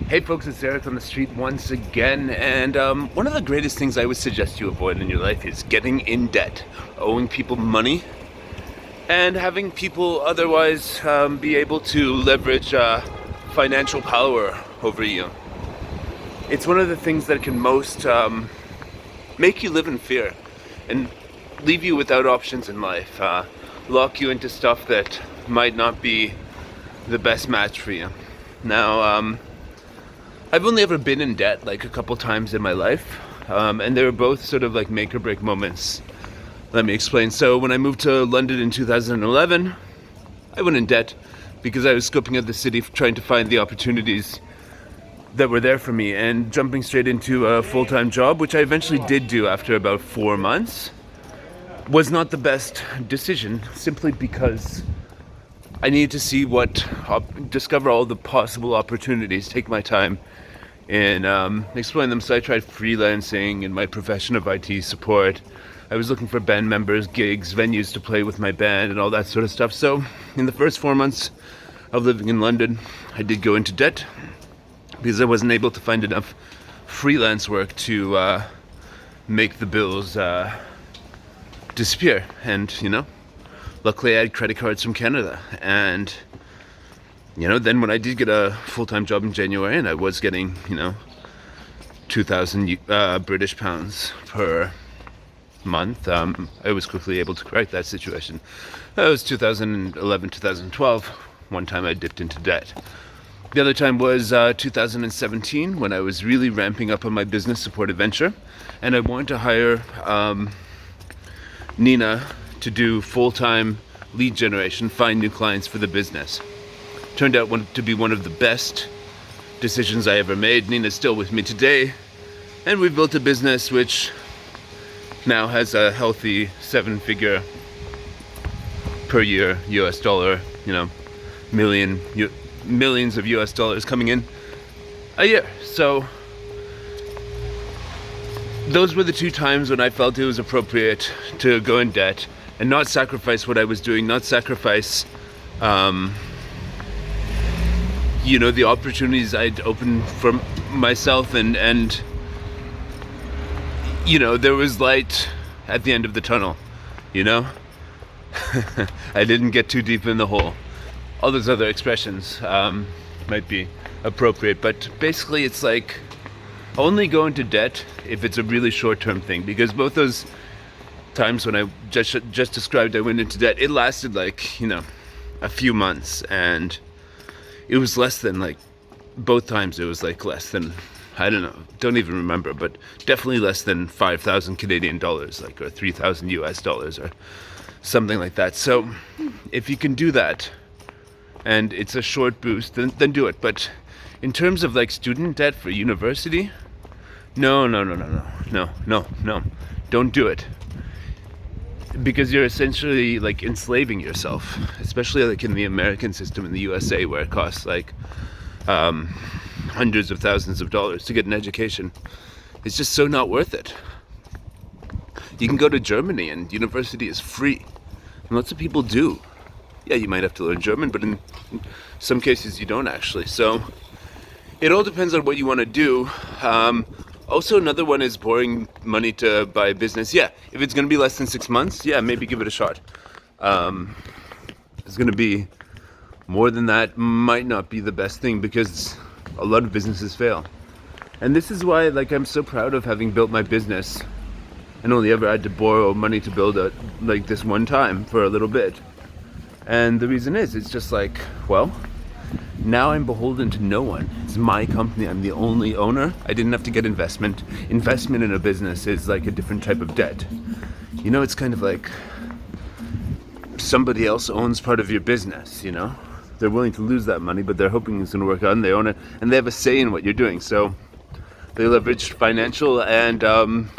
Hey folks, it's Eric on the street once again, and one of the greatest things I would suggest you avoid in your life is getting in debt, owing people money, and having people otherwise be able to leverage financial power over you. It's one of the things that can most make you live in fear and leave you without options in life, lock you into stuff that might not be the best match for you. Now, I've only ever been in debt like a couple times in my life, and they were both sort of like make or break moments. Let me explain. So when I moved to London in 2011, I went in debt because I was scoping out the city trying to find the opportunities that were there for me, and jumping straight into a full-time job, which I eventually did do after about 4 months, was not the best decision, simply because I needed to see discover all the possible opportunities, take my time and explain them. So I tried freelancing in my profession of IT support. I was looking for band members, gigs, venues to play with my band, and all that sort of stuff. So in the first 4 months of living in London, I did go into debt because I wasn't able to find enough freelance work to make the bills disappear. And, luckily I had credit cards from Canada. And, then when I did get a full-time job in January and I was getting, 2,000 British pounds per month, I was quickly able to correct that situation. That was 2011, 2012. One time I dipped into debt. The other time was 2017, when I was really ramping up on my business support adventure, and I wanted to hire Nina to do full-time lead generation, find new clients for the business. Turned out to be one of the best decisions I ever made. Nina's still with me today, and we've built a business which now has a healthy 7-figure per year US dollar, millions of US dollars coming in a year. So those were the two times when I felt it was appropriate to go in debt and not sacrifice what I was doing, not sacrifice the opportunities I'd opened for myself, and there was light at the end of the tunnel. I didn't get too deep in the hole. All those other expressions might be appropriate, but basically it's like only go into debt if it's a really short-term thing, because both those times when I just described I went into debt, it lasted a few months, and it was less than both times it was less than, I don't know, don't even remember, but definitely less than 5,000 Canadian dollars, or 3,000 US dollars or something like that. So if you can do that and it's a short boost, then do it. But in terms of student debt for university, no, don't do it, because you're essentially enslaving yourself, especially in the American system in the USA, where it costs hundreds of thousands of dollars to get an education. It's just so not worth it. You can go to Germany and university is free, and lots of people do. Yeah, you might have to learn German, but in some cases you don't actually. So it all depends on what you want to do. Also, another one is borrowing money to buy a business. Yeah, if it's going to be less than 6 months, yeah, maybe give it a shot. It's going to be more than that, might not be the best thing, because a lot of businesses fail. And this is why I'm so proud of having built my business and only ever had to borrow money to build it this one time for a little bit. And the reason is, it's just now I'm beholden to no one. It's my company. I'm the only owner. I didn't have to get investment. Investment in a business is a different type of debt. It's kind of somebody else owns part of your business, They're willing to lose that money, but they're hoping it's going to work out, and they own it, and they have a say in what you're doing. So they leverage financial and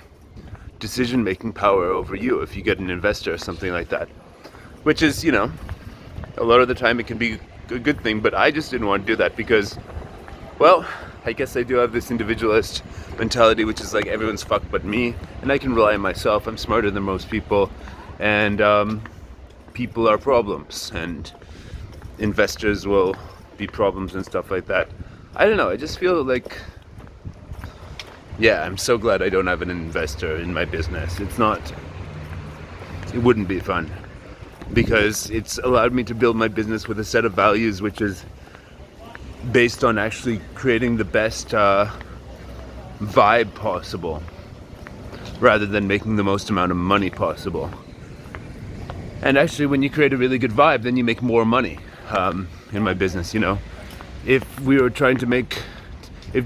decision-making power over you if you get an investor or something like that. Which is, a lot of the time it can be a good thing, but I just didn't want to do that because, I guess I do have this individualist mentality, which is everyone's fucked but me, and I can rely on myself. I'm smarter than most people, and people are problems, and investors will be problems and stuff like that. I don't know, I just feel like, yeah, I'm so glad I don't have an investor in my business. It wouldn't be fun, because it's allowed me to build my business with a set of values which is based on actually creating the best vibe possible, rather than making the most amount of money possible. And actually, when you create a really good vibe, then you make more money. In my business, if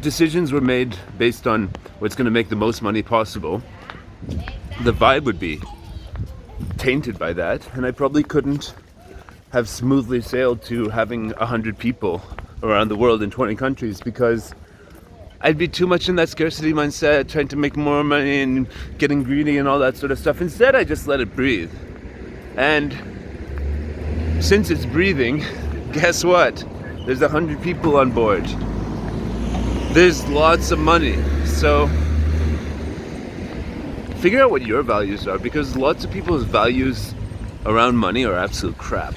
decisions were made based on what's going to make the most money possible, the vibe would be tainted by that, and I probably couldn't have smoothly sailed to having 100 people around the world in 20 countries, because I'd be too much in that scarcity mindset, trying to make more money and getting greedy and all that sort of stuff. Instead, I just let it breathe. And since it's breathing, guess what? There's 100 people on board. There's lots of money. So figure out what your values are, because lots of people's values around money are absolute crap.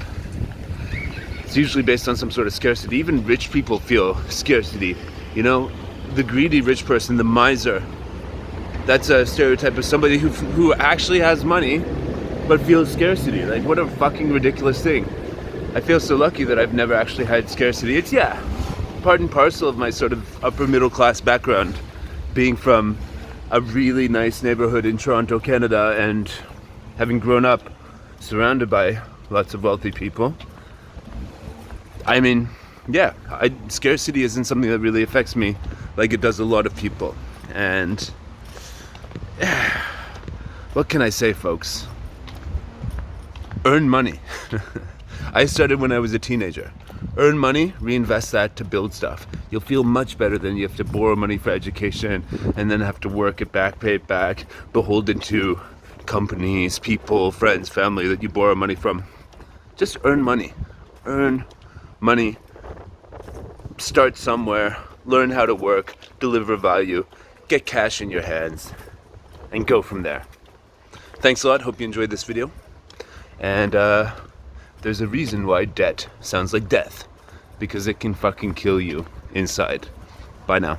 It's usually based on some sort of scarcity. Even rich people feel scarcity. The greedy rich person, the miser, that's a stereotype of somebody who actually has money but feels scarcity. Like, what a fucking ridiculous thing. I feel so lucky that I've never actually had scarcity. It's, part and parcel of my sort of upper middle class background, being from a really nice neighborhood in Toronto, Canada, and having grown up surrounded by lots of wealthy people. I mean, scarcity isn't something that really affects me like it does a lot of people. And what can I say, folks? Earn money. I started when I was a teenager. Earn money, reinvest that to build stuff. You'll feel much better than you have to borrow money for education and then have to work it back, pay it back, beholden to companies, people, friends, family that you borrow money from. Just earn money. Earn money. Start somewhere. Learn how to work. Deliver value. Get cash in your hands. And go from there. Thanks a lot. Hope you enjoyed this video. And there's a reason why debt sounds like death. Because it can fucking kill you inside. Bye now.